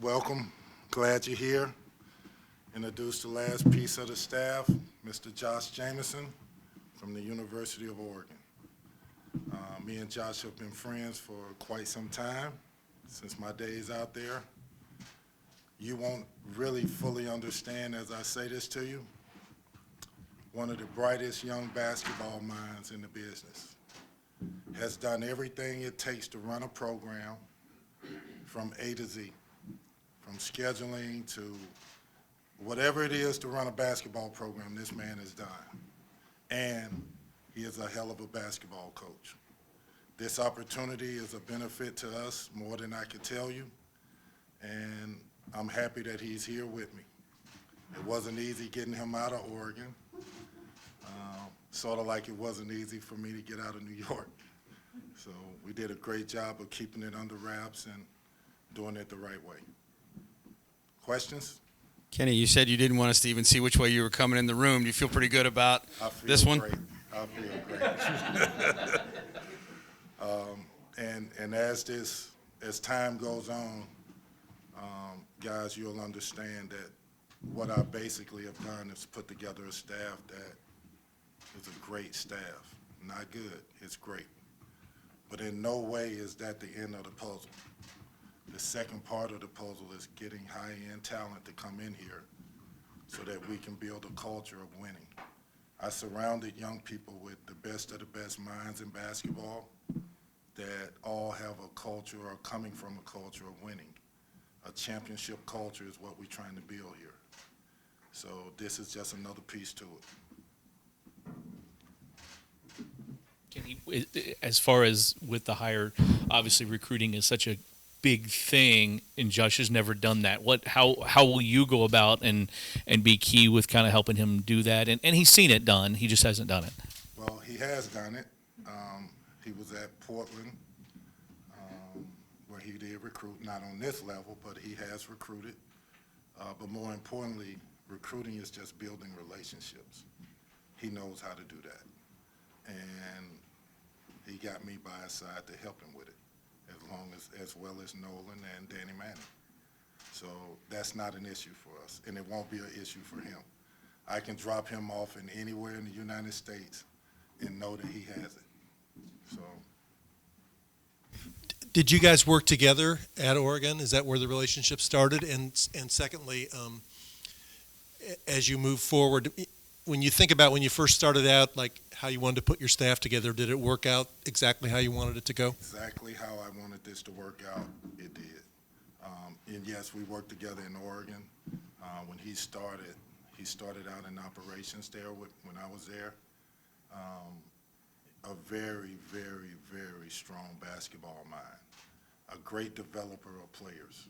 Welcome. Glad you're here. Introduce the last piece of the staff, Mr. Josh Jamieson from the University of Oregon. Me and Josh have been friends for quite some time, since my days out there. You won't really fully understand as I say this to you. One of the brightest young basketball minds in the business. Has done everything it takes to run a program from A to Z, from scheduling to whatever it is to run a basketball program, this man has done. And he is a hell of a basketball coach. This opportunity is a benefit to us more than I could tell you, and I'm happy that he's here with me. It wasn't easy getting him out of Oregon, sort of like it wasn't easy for me to get out of New York. So we did a great job of keeping it under wraps and doing it the right way. Questions? Kenny, you said you didn't want us to even see which way you were coming in the room. Do you feel pretty good about this one? I feel great. And as time goes on, guys, you'll understand that what I basically have done is put together a staff that is a great staff. Not good, it's great. But in no way is that the end of the puzzle. The second part of the puzzle is getting high-end talent to come in here so that we can build a culture of winning. I surrounded young people with the best of the best minds in basketball that all have a culture or are coming from a culture of winning. A championship culture is what we're trying to build here. So this is just another piece to it. As far as with the hire, obviously recruiting is such a big thing, and Josh has never done that. How will you go about and be key with kind of helping him do that? And he's seen it done, he just hasn't done it. Well, he has done it. He was at Portland, where he did recruit, not on this level, but he has recruited. But more importantly, recruiting is just building relationships. He knows how to do that. And he got me by his side to help him with it, as well as Nolan and Danny Manning. So that's not an issue for us, and it won't be an issue for him. I can drop him off in anywhere in the United States and know that he has it. So. Did you guys work together at Oregon? Is that where the relationship started? And secondly, as you move forward, when you think about when you first started out, like how you wanted to put your staff together, did it work out exactly how you wanted it to go? Exactly how I wanted this to work out, it did. And yes, we worked together in Oregon. When he started out in operations there when I was there. A very, very, very strong basketball mind, a great developer of players.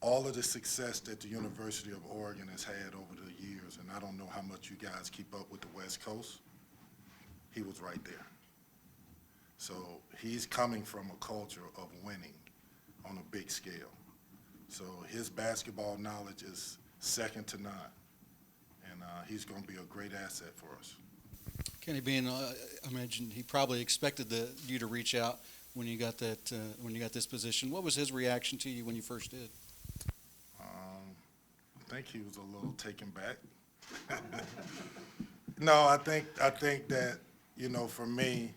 All of the success that the University of Oregon has had over the years, and I don't know how much you guys keep up with the West Coast, he was right there. So he's coming from a culture of winning on a big scale. So his basketball knowledge is second to none, and he's going to be a great asset for us. Kenny, I imagine he probably expected you to reach out when you got this position. What was his reaction to you when you first did? I think he was a little taken back. No, I think that, for me,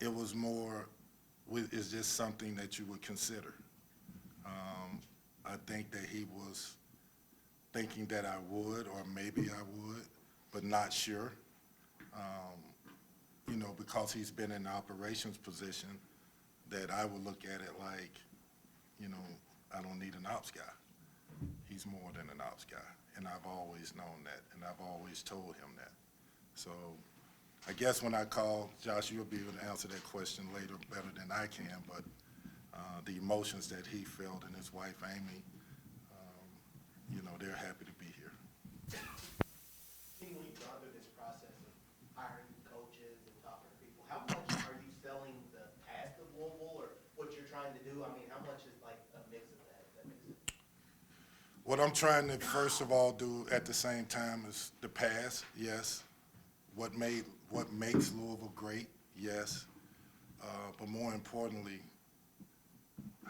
it was more, is this something that you would consider? I think that he was thinking that I would, or maybe I would, but not sure. Because he's been in the operations position, that I would look at it like, I don't need an ops guy. He's more than an ops guy, and I've always known that, and I've always told him that. So I guess when I call, Josh, you'll be able to answer that question later better than I can, but the emotions that he felt and his wife, Amy, they're happy to be here. When you gone through this process of hiring coaches and talking to people, how much are you selling the past of Louisville or what you're trying to do? I mean, how much is like a mix of that, if that makes sense? What I'm trying to, first of all, do at the same time is the past, yes. What makes Louisville great, yes. But more importantly,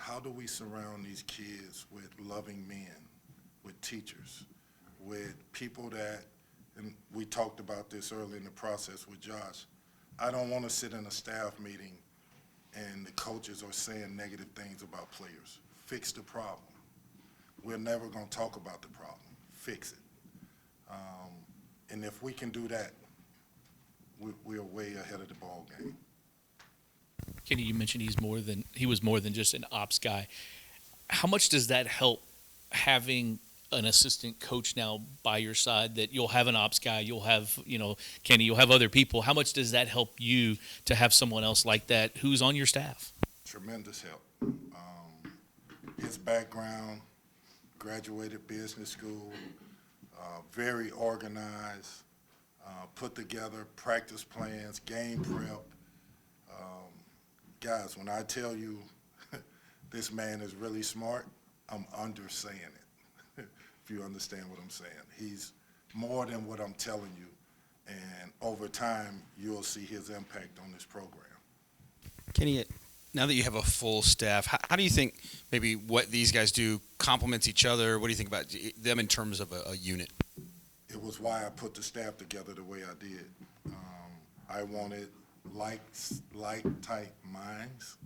how do we surround these kids with loving men, with teachers, with people that, and we talked about this early in the process with Josh, I don't want to sit in a staff meeting and the coaches are saying negative things about players. Fix the problem. We're never going to talk about the problem. Fix it. And if we can do that, we're way ahead of the ball game. Kenny, you mentioned he was more than just an ops guy. How much does that help having an assistant coach now by your side, that you'll have an ops guy, you'll have, Kenny, you'll have other people? How much does that help you to have someone else like that who's on your staff? Tremendous help. His background, graduated business school, very organized, put together practice plans, game prep. Guys, when I tell you this man is really smart, I'm undersaying it, if you understand what I'm saying. He's more than what I'm telling you, and over time, you'll see his impact on this program. Kenny, now that you have a full staff, how do you think maybe what these guys do complements each other? What do you think about them in terms of a unit? It was why I put the staff together the way I did. I wanted like-type minds,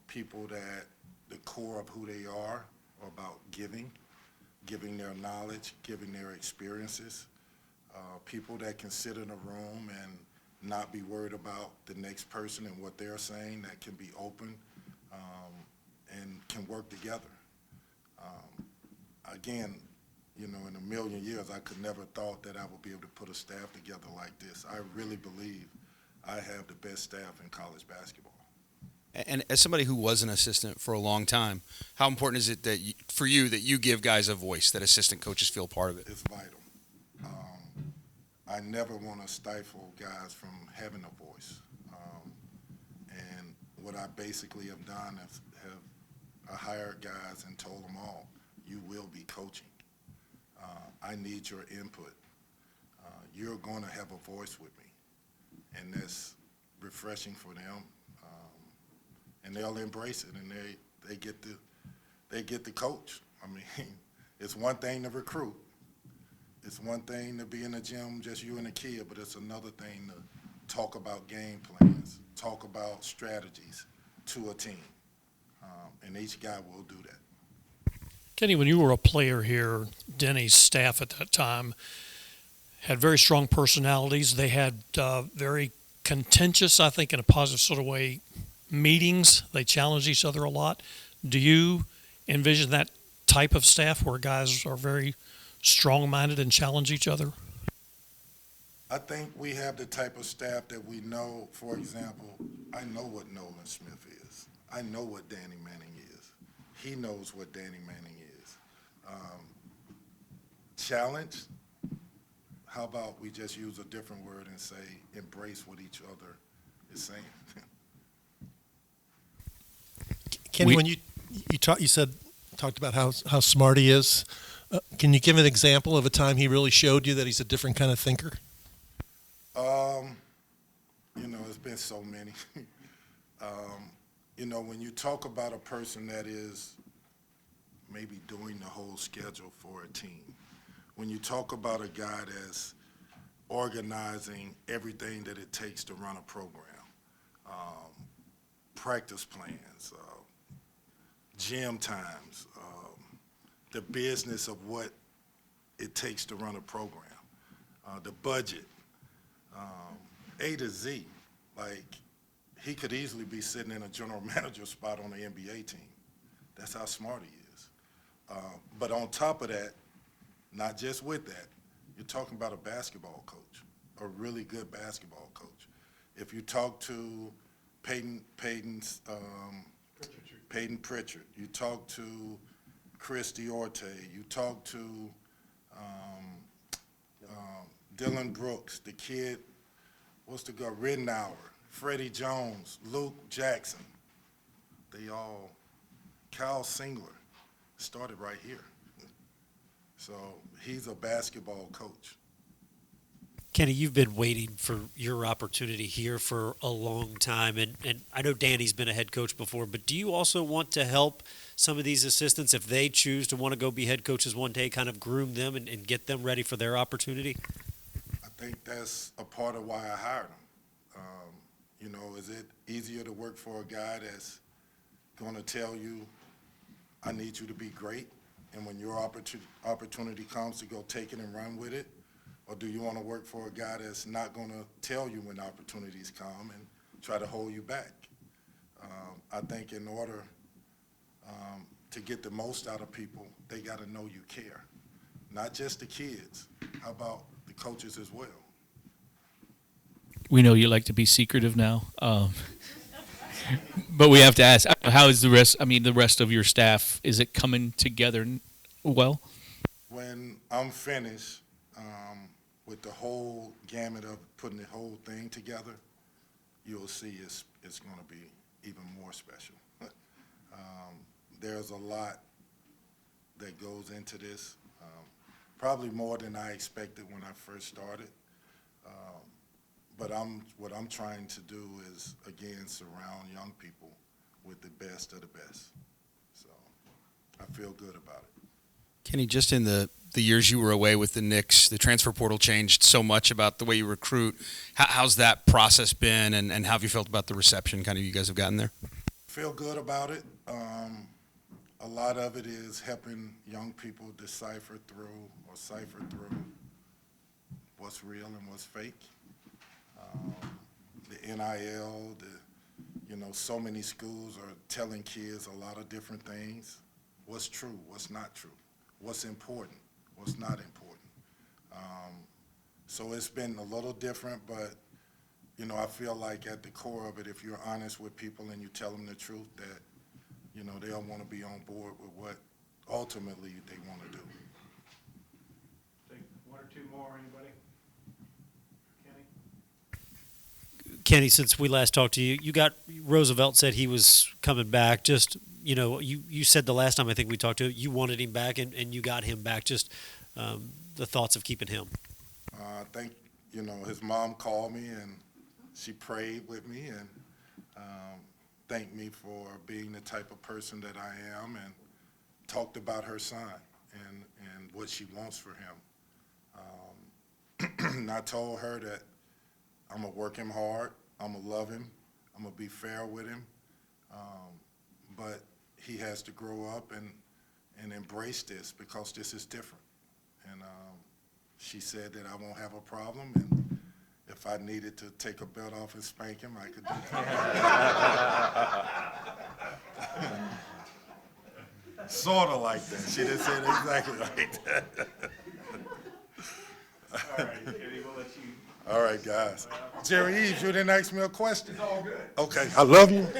people that the core of who they are about giving their knowledge, giving their experiences, people that can sit in a room and not be worried about the next person and what they're saying, that can be open and can work together. Again, in a million years, I could never thought that I would be able to put a staff together like this. I really believe I have the best staff in college basketball. And as somebody who was an assistant for a long time, how important is it that for you that you give guys a voice, that assistant coaches feel part of it? It's vital. I never want to stifle guys from having a voice. And what I basically have done is I hired guys and told them all, you will be coaching. I need your input. You're going to have a voice with me, and that's refreshing for them. And they'll embrace it, and they get to coach. I mean, it's one thing to recruit. It's one thing to be in the gym, just you and a kid, but it's another thing to talk about game plans, talk about strategies to a team, and each guy will do that. Kenny, when you were a player here, Denny's staff at that time had very strong personalities. They had very contentious, I think in a positive sort of way, meetings. They challenged each other a lot. Do you envision that type of staff where guys are very strong-minded and challenge each other? I think we have the type of staff that we know. For example, I know what Nolan Smith is. I know what Danny Manning is. He knows what Danny Manning is. Challenge, how about we just use a different word and say embrace what each other is saying. Kenny, when you talked about how smart he is, can you give an example of a time he really showed you that he's a different kind of thinker? It's been so many. When you talk about a person that is maybe doing the whole schedule for a team, when you talk about a guy that's organizing everything that it takes to run a program, practice plans, gym times, the business of what it takes to run a program, the budget, A to Z. Like, he could easily be sitting in a general manager spot on the NBA team. That's how smart he is. But on top of that, not just with that, you're talking about a basketball coach, a really good basketball coach. If you talk to Payne Pritchard, you talk to Chris Diorte, you talk to Dylan Brooks, the kid, what's the guy, Ridnour, Freddie Jones, Luke Jackson, Kyle Singler started right here. So he's a basketball coach. Kenny, you've been waiting for your opportunity here for a long time, and I know Danny's been a head coach before, but do you also want to help some of these assistants, if they choose to want to go be head coaches one day, kind of groom them and get them ready for their opportunity? I think that's a part of why I hired him. Is it easier to work for a guy that's going to tell you, I need you to be great, and when your opportunity comes to go take it and run with it? Or do you want to work for a guy that's not going to tell you when opportunities come and try to hold you back? I think in order to get the most out of people, they got to know you care. Not just the kids. How about the coaches as well? We know you like to be secretive now, but we have to ask: how is the rest? I mean, the rest of your staff, is it coming together well? When I'm finished with the whole gamut of putting the whole thing together, you'll see it's going to be even more special. There's a lot that goes into this, probably more than I expected when I first started. But what I'm trying to do is, again, surround young people with the best of the best. So I feel good about it. Kenny, just in the years you were away with the Knicks, the transfer portal changed so much about the way you recruit. How's that process been, and how have you felt about the reception kind of you guys have gotten there? Feel good about it. A lot of it is helping young people cipher through what's real and what's fake. The NIL, so many schools are telling kids a lot of different things. What's true, what's not true, what's important, what's not important. So it's been a little different, but, I feel like at the core of it, if you're honest with people and you tell them the truth, that, they'll want to be on board with what ultimately they want to do. Take one or two more, anybody? Kenny? Kenny, since we last talked to you, Roosevelt said he was coming back. Just, you said the last time I think we talked to you, you wanted him back and you got him back. Just the thoughts of keeping him. I think, his mom called me and she prayed with me and thanked me for being the type of person that I am, and talked about her son and what she wants for him. And I told her that I'm going to work him hard, I'm going to love him, I'm going to be fair with him, but he has to grow up and embrace this, because this is different. And she said that I won't have a problem, and if I needed to take a belt off and spank him, I could do that. Sort of like that. She didn't say it exactly like that. All right, Kenny, we'll let you. All right, guys. Jerry Eves, you didn't ask me a question. It's all good. Okay, I love you. All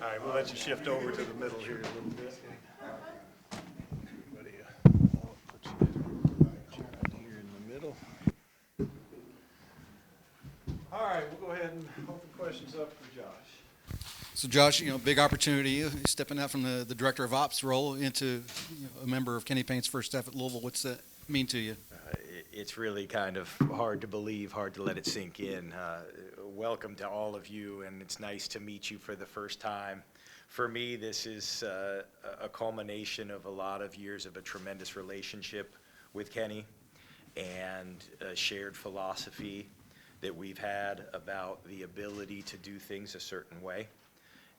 right, we'll let you shift over to the middle here a little bit. Everybody, I'll put you right here in the middle. All right, we'll go ahead and open questions up for Josh. So Josh, big opportunity, stepping out from the director of ops role into a member of Kenny Payne's first staff at Louisville. What's that mean to you? It's really kind of hard to believe, hard to let it sink in. Welcome to all of you, and it's nice to meet you for the first time. For me, this is a culmination of a lot of years of a tremendous relationship with Kenny and a shared philosophy that we've had about the ability to do things a certain way.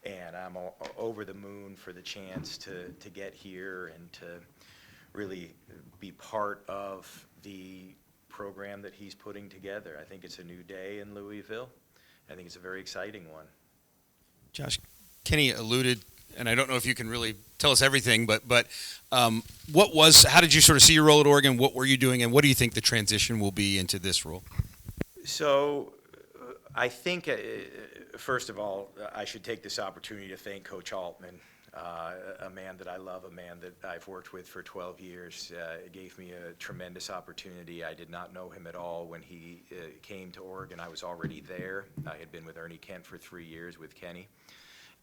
And I'm over the moon for the chance to get here and to really be part of the program that he's putting together. I think it's a new day in Louisville. I think it's a very exciting one. Josh, Kenny alluded, and I don't know if you can really tell us everything, but how did you sort of see your role at Oregon? What were you doing, and what do you think the transition will be into this role? So I think, first of all, I should take this opportunity to thank Coach Altman, a man that I love, a man that I've worked with for 12 years. It gave me a tremendous opportunity. I did not know him at all when he came to Oregon. I was already there. I had been with Ernie Kent for 3 years with Kenny.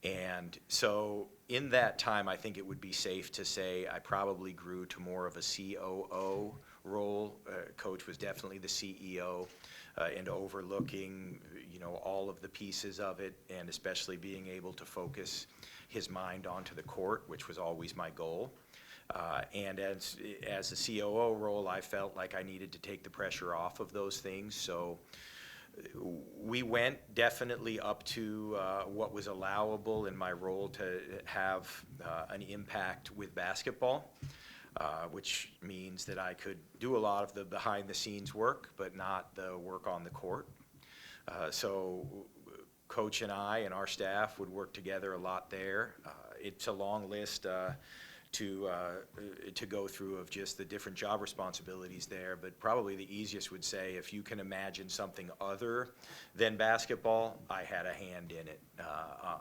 And so in that time, I think it would be safe to say I probably grew to more of a COO role. Coach was definitely the CEO and overlooking, all of the pieces of it, and especially being able to focus his mind onto the court, which was always my goal. And as the COO role, I felt like I needed to take the pressure off of those things. So we went definitely up to what was allowable in my role to have an impact with basketball, which means that I could do a lot of the behind-the-scenes work, but not the work on the court. So Coach and I and our staff would work together a lot there. It's a long list to go through of just the different job responsibilities there, but probably the easiest would say, if you can imagine something other than basketball, I had a hand in it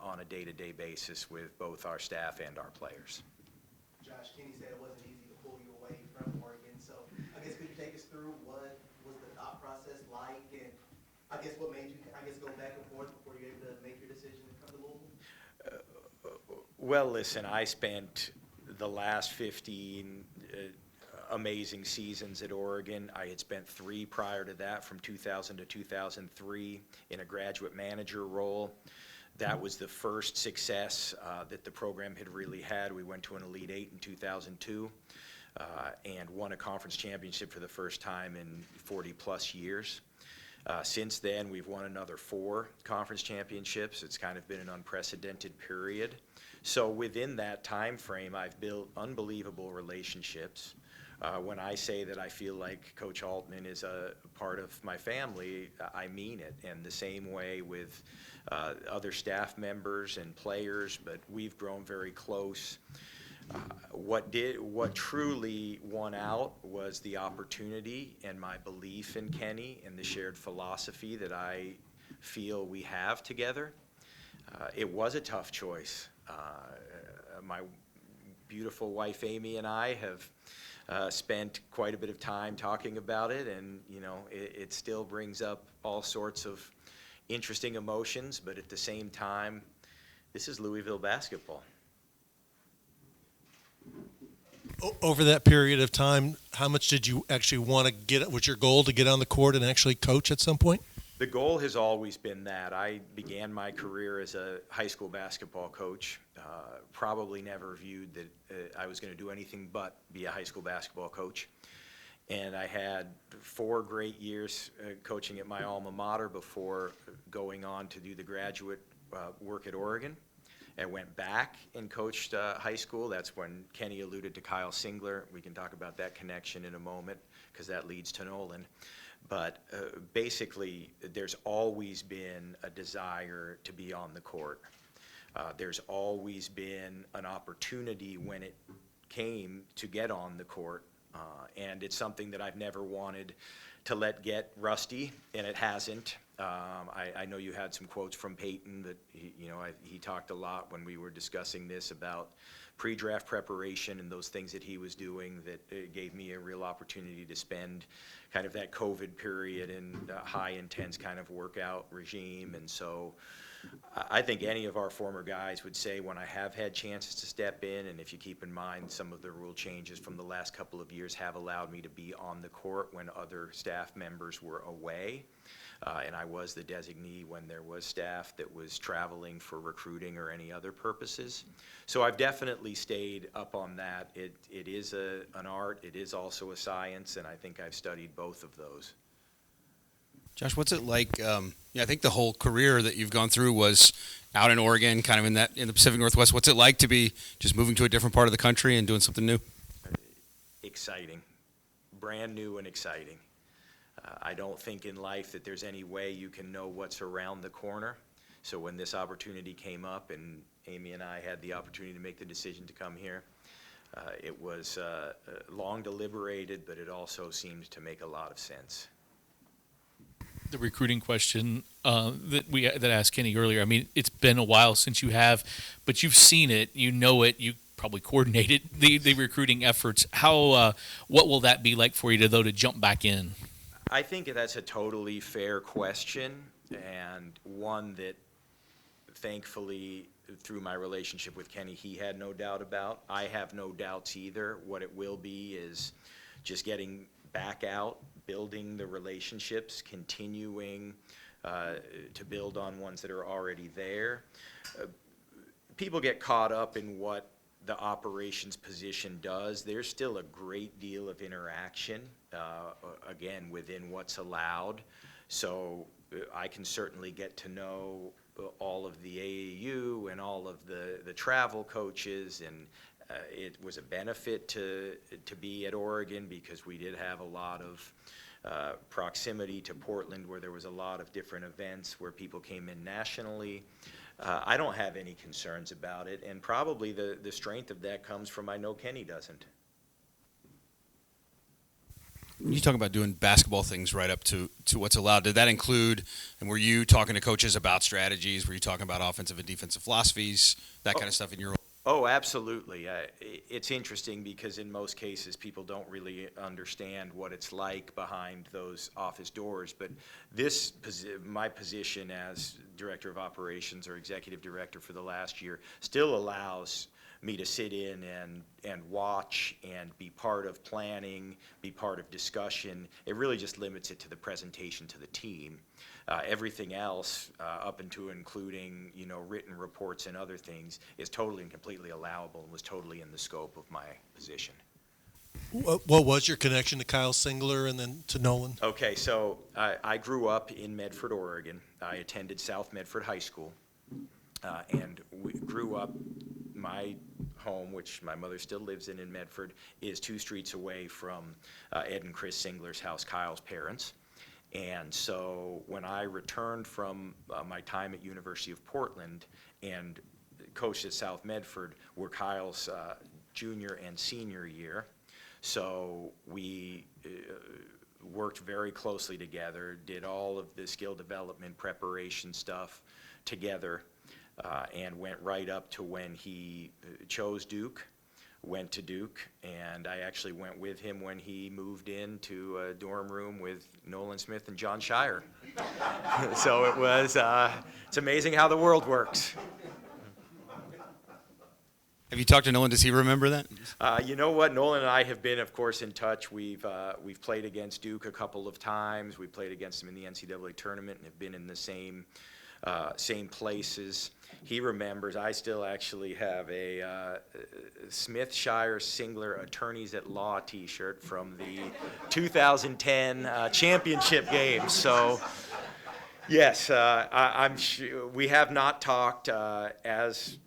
on a day-to-day basis with both our staff and our players. Josh, Kenny said it wasn't easy to pull you away from Oregon, so I guess could you take us through what was the thought process like, and I guess what made you, go back and forth before you were able to make your decision to come to Louisville? Well, listen, I spent the last 15 amazing seasons at Oregon. I had spent 3 prior to that, from 2000 to 2003, in a graduate manager role. That was the first success that the program had really had. We went to an Elite 8 in 2002 and won a conference championship for the first time in 40-plus years. Since then, we've won another 4 conference championships. It's kind of been an unprecedented period. So within that time frame, I've built unbelievable relationships. When I say that I feel like Coach Altman is a part of my family, I mean it. And the same way with other staff members and players, but we've grown very close. What truly won out was the opportunity and my belief in Kenny and the shared philosophy that I feel we have together. It was a tough choice. My beautiful wife Amy and I have spent quite a bit of time talking about it, and it still brings up all sorts of interesting emotions, but at the same time, this is Louisville basketball. Over that period of time, how much did you actually want to get? Was your goal to get on the court and actually coach at some point? The goal has always been that. I began my career as a high school basketball coach. Probably never viewed that I was going to do anything but be a high school basketball coach. And I had 4 great years coaching at my alma mater before going on to do the graduate work at Oregon. I went back and coached high school. That's when Kenny alluded to Kyle Singler. We can talk about that connection in a moment because that leads to Nolan. But basically, there's always been a desire to be on the court. There's always been an opportunity when it came to get on the court. And it's something that I've never wanted to let get rusty, and it hasn't. I know you had some quotes from Payne that he talked a lot when we were discussing this about pre-draft preparation and those things that he was doing that gave me a real opportunity to spend kind of that COVID period in a high intense kind of workout regime. And so I think any of our former guys would say when I have had chances to step in, and if you keep in mind some of the rule changes from the last couple of years have allowed me to be on the court when other staff members were away. And I was the designee when there was staff that was traveling for recruiting or any other purposes. So I've definitely stayed up on that. It is an art, it is also a science, and I think I've studied both of those. Josh, what's it like? I think the whole career that you've gone through was out in Oregon, kind of in the Pacific Northwest. What's it like to be just moving to a different part of the country and doing something new? Exciting, brand new and exciting. I don't think in life that there's any way you can know what's around the corner. So when this opportunity came up and Amy and I had the opportunity to make the decision to come here, it was long deliberated, but it also seemed to make a lot of sense. The recruiting question that asked Kenny earlier. I mean, it's been a while since you have, but you've seen it, you know it, you probably coordinated the recruiting efforts. How what will that be like for you to jump back in? I think that's a totally fair question, and one that thankfully through my relationship with Kenny he had no doubt about. I have no doubts either. What it will be is just getting back out, building the relationships, continuing to build on ones that are already there. People get caught up in what the operations position does. There's still a great deal of interaction, again, within what's allowed. So I can certainly get to know all of the AAU and all of the travel coaches, and it was a benefit to be at Oregon because we did have a lot of proximity to Portland, where there was a lot of different events where people came in nationally. I don't have any concerns about it, and probably the strength of that comes from I know Kenny doesn't. You talk about doing basketball things right up to what's allowed. Did that include, and were you talking to coaches about strategies? Were you talking about offensive and defensive philosophies, that kind of stuff in your role? Oh, absolutely. It's interesting because in most cases people don't really understand what it's like behind those office doors. But my position as director of operations or executive director for the last year still allows me to sit in and watch and be part of planning, be part of discussion. It really just limits it to the presentation to the team. Everything else, up into including, written reports and other things, is totally and completely allowable and was totally in the scope of my position. What was your connection to Kyle Singler and then to Nolan? Okay, so I grew up in Medford, Oregon. I attended South Medford High School, and we grew up. My home, which my mother still lives in Medford, is 2 streets away from Ed and Chris Singler's house, Kyle's parents. And so when I returned from my time at University of Portland and coached at South Medford, were Kyle's junior and senior year. So we worked very closely together, did all of the skill development preparation stuff together, and went right up to when he chose Duke, went to Duke, and I actually went with him when he moved into a dorm room with Nolan Smith and John Shire. So it was, it's amazing how the world works. Have you talked to Nolan? Does he remember that? You know what? Nolan and I have been, of course, in touch. We've played against Duke a couple of times. We played against him in the NCAA tournament and have been in the same places. He remembers. I still actually have a Smith Shire Singler Attorneys at Law T-shirt from the 2010 championship games. So, yes, I'm sure we have not talked as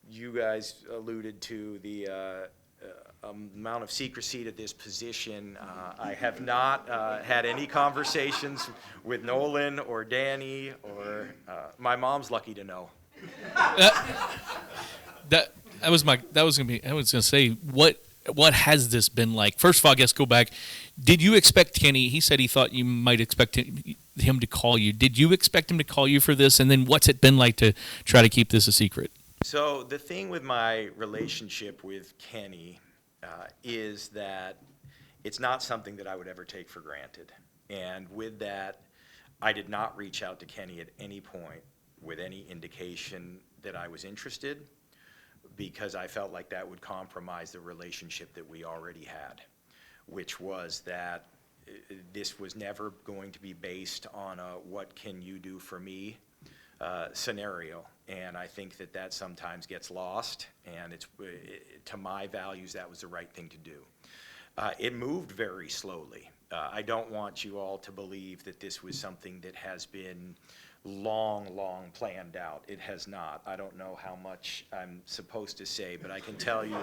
you guys alluded to the amount of secrecy to this position. I have not had any conversations with Nolan or Danny or my mom's lucky to know. I was gonna say what has this been like? First of all, I guess go back. Did you expect Kenny? He said he thought you might expect him to call you. Did you expect him to call you for this? And then what's it been like to try to keep this a secret? So the thing with my relationship with Kenny is that it's not something that I would ever take for granted. And with that, I did not reach out to Kenny at any point with any indication that I was interested, because I felt like that would compromise the relationship that we already had, which was that this was never going to be based on a what can you do for me scenario. And I think that sometimes gets lost, and to my values, that was the right thing to do. It moved very slowly. I don't want you all to believe that this was something that has been long planned out. It has not. I don't know how much I'm supposed to say, but I can tell you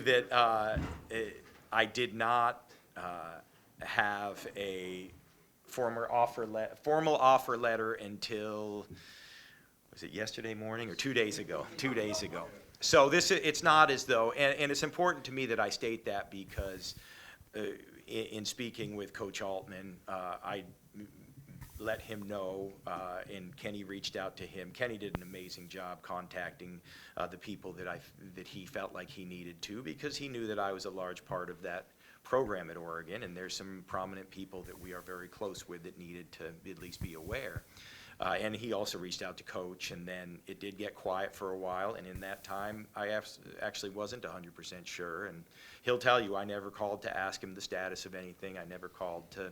that I did not have a formal offer letter until, was it yesterday morning or 2 days ago? 2 days ago. So it's not as though, and it's important to me that I state that because in speaking with Coach Altman, I let him know, and Kenny reached out to him. Kenny did an amazing job contacting the people that he felt like he needed to, because he knew that I was a large part of that program at Oregon, and there's some prominent people that we are very close with that needed to at least be aware. And he also reached out to Coach, and then it did get quiet for a while, and in that time, I actually wasn't 100% sure, and he'll tell you, I never called to ask him the status of anything. I never called to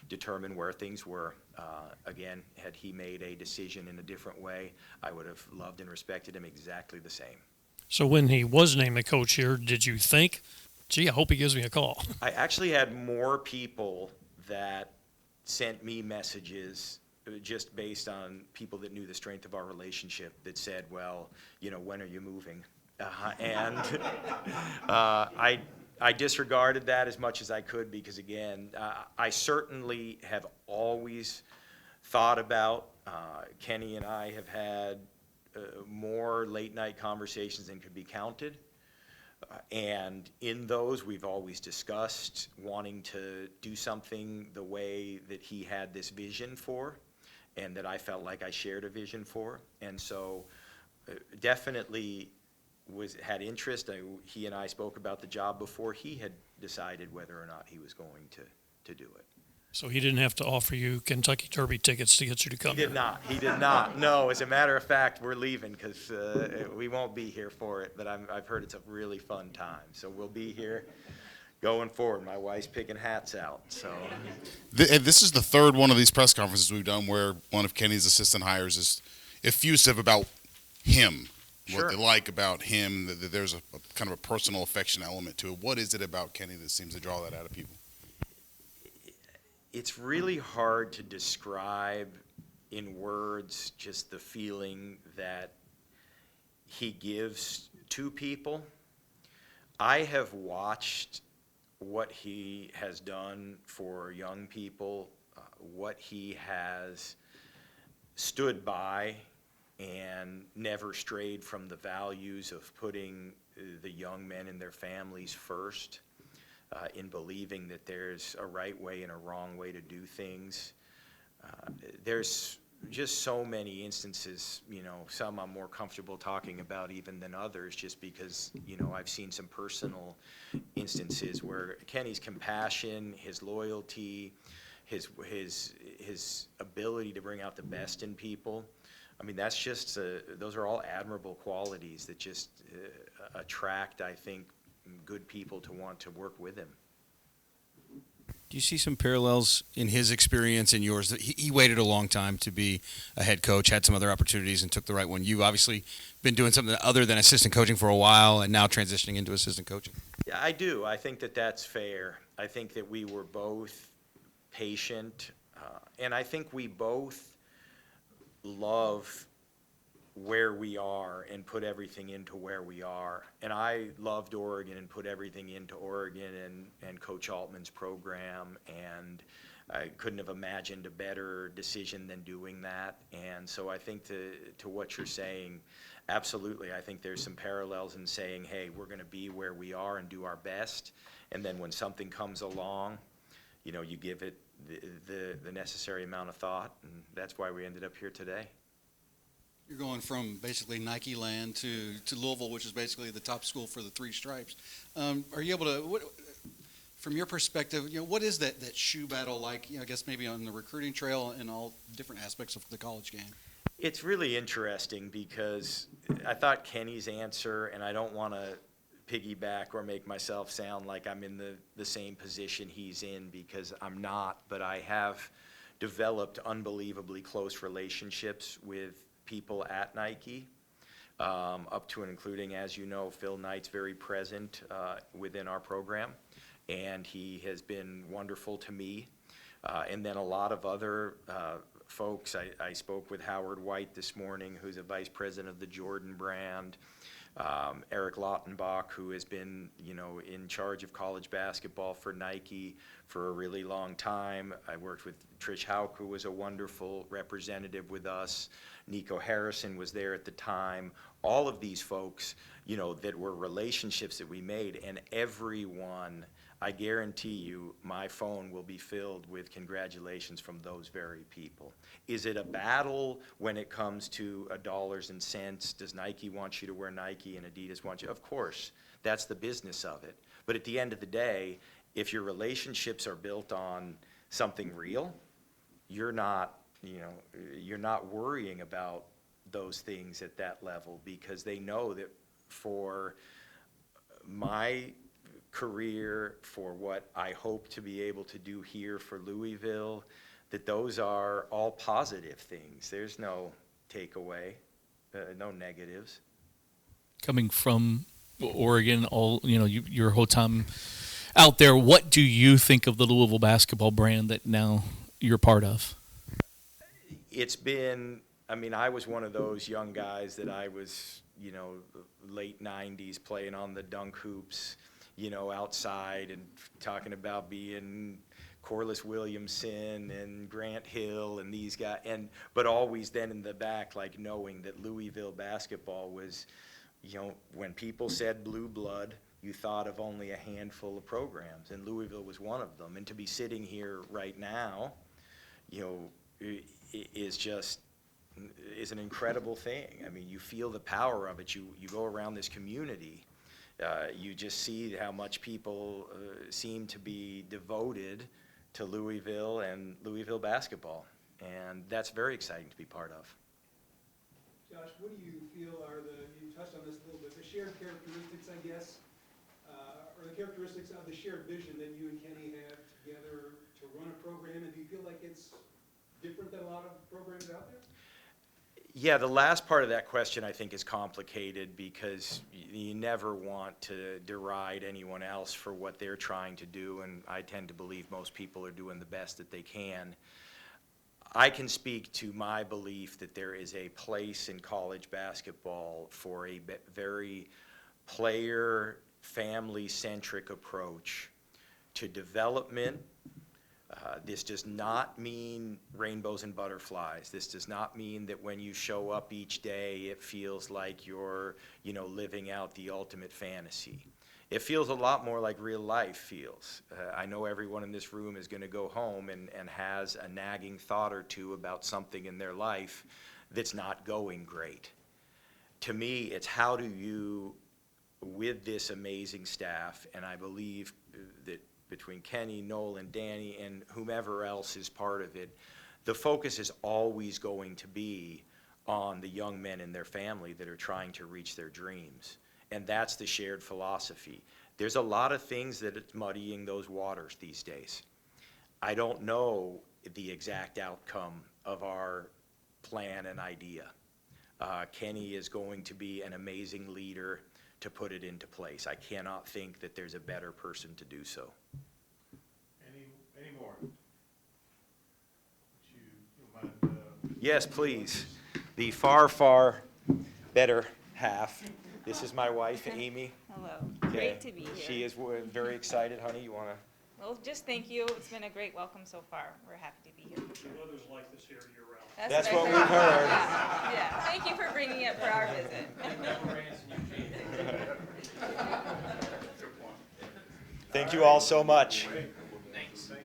determine where things were. Again, had he made a decision in a different way, I would have loved and respected him exactly the same. So when he was named the coach here, did you think, gee, I hope he gives me a call? I actually had more people that sent me messages just based on people that knew the strength of our relationship that said, well, when are you moving? And I disregarded that as much as I could because, again, I certainly have always thought about, Kenny and I have had more late-night conversations than could be counted. And in those, we've always discussed wanting to do something the way that he had this vision for, and that I felt like I shared a vision for. And so definitely had interest. He and I spoke about the job before he had decided whether or not he was going to do it. So he didn't have to offer you Kentucky Derby tickets to get you to come He did not. He did not. No, as a matter of fact, we're leaving because we won't be here for it. But I've heard it's a really fun time. So we'll be here going forward. My wife's picking hats out. So This is the third one of these press conferences we've done where one of Kenny's assistant hires is effusive about him, Sure. what they like about him, that there's a kind of a personal affection element to it. What is it about Kenny that seems to draw that out of people? It's really hard to describe in words just the feeling that he gives to people. I have watched what he has done for young people, what he has stood by and never strayed from the values of putting the young men and their families first. In believing that there's a right way and a wrong way to do things. There's just so many instances, some I'm more comfortable talking about even than others, just because, I've seen some personal instances where Kenny's compassion, his loyalty, his ability to bring out the best in people, that's just, those are all admirable qualities that just attract, I think, good people to want to work with him. Do you see some parallels in his experience and yours? That he waited a long time to be a head coach, had some other opportunities, and took the right one. You've obviously been doing something other than assistant coaching for a while and now transitioning into assistant coaching. Yeah, I do. I think that that's fair. I think that we were both patient, and I think we both love where we are and put everything into where we are. And I loved Oregon and put everything into Oregon and Coach Altman's program, and I couldn't have imagined a better decision than doing that. And so I think to what you're saying, absolutely, I think there's some parallels in saying, hey, we're going to be where we are and do our best. And then when something comes along, you give it the necessary amount of thought, and that's why we ended up here today. You're going from basically Nike land to Louisville, which is basically the top school for the three stripes. Are you able to, from your perspective, what is that shoe battle like, I guess maybe on the recruiting trail and all different aspects of the college game? It's really interesting because I thought Kenny's answer, and I don't want to piggyback or make myself sound like I'm in the same position he's in, because I'm not, but I have developed unbelievably close relationships with people at Nike, up to and including, as you know, Phil Knight's very present within our program, and he has been wonderful to me. And then a lot of other folks. I spoke with Howard White this morning, who's a vice president of the Jordan brand. Eric Lautenbach, who has been, in charge of college basketball for Nike for a really long time. I worked with Trish Houck, who was a wonderful representative with us. Nico Harrison was there at the time. All of these folks, that were relationships that we made, and everyone, I guarantee you, my phone will be filled with congratulations from those very people. Is it a battle when it comes to dollars and cents? Does Nike want you to wear Nike and Adidas want you? Of course, that's the business of it. But at the end of the day, if your relationships are built on something real, you're not you're not worrying about those things at that level, because they know that for my career, for what I hope to be able to do here for Louisville, that those are all positive things. There's no takeaway, no negatives. Coming from Oregon, your whole time out there, what do you think of the Louisville basketball brand that now you're part of? It's been, I was one of those young guys that I was, late 90s playing on the dunk hoops, outside and talking about being Corliss Williamson and Grant Hill and these guys, but always then in the back, like knowing that Louisville basketball was, when people said blue blood, you thought of only a handful of programs, and Louisville was one of them. And to be sitting here right now, is an incredible thing. You feel the power of it. You go around this community, you just see how much people seem to be devoted to Louisville and Louisville basketball, and that's very exciting to be part of. Josh, what do you feel are you touched on this a little bit, the shared characteristics, I guess, or the characteristics of the shared vision that you and Kenny have together to run a program, and do you feel like it's different than a lot of programs out there? Yeah, the last part of that question I think is complicated, because you never want to deride anyone else for what they're trying to do, and I tend to believe most people are doing the best that they can. I can speak to my belief that there is a place in college basketball for a very player, family-centric approach to development. This does not mean rainbows and butterflies. This does not mean that when you show up each day, it feels like you're, living out the ultimate fantasy. It feels a lot more like real life feels. I know everyone in this room is going to go home and has a nagging thought or two about something in their life that's not going great. To me, it's how do you, with this amazing staff, and I believe that between Kenny, Noel, and Danny, and whomever else is part of it, the focus is always going to be on the young men and their family that are trying to reach their dreams. And that's the shared philosophy. There's a lot of things that it's muddying those waters these days. I don't know the exact outcome of our plan and idea. Kenny is going to be an amazing leader to put it into place. I cannot think that there's a better person to do so. Any more? Would you mind, Yes, please. The far, far better half. This is my wife, Amy. Hello. Okay. Great to be here. She is very excited, honey. You want to? Well, just thank you. It's been a great welcome so far. We're happy to be here for sure. others like this here year-round? That's what we've heard. Yeah. Thank you for bringing it for our visit. Thank you all so much.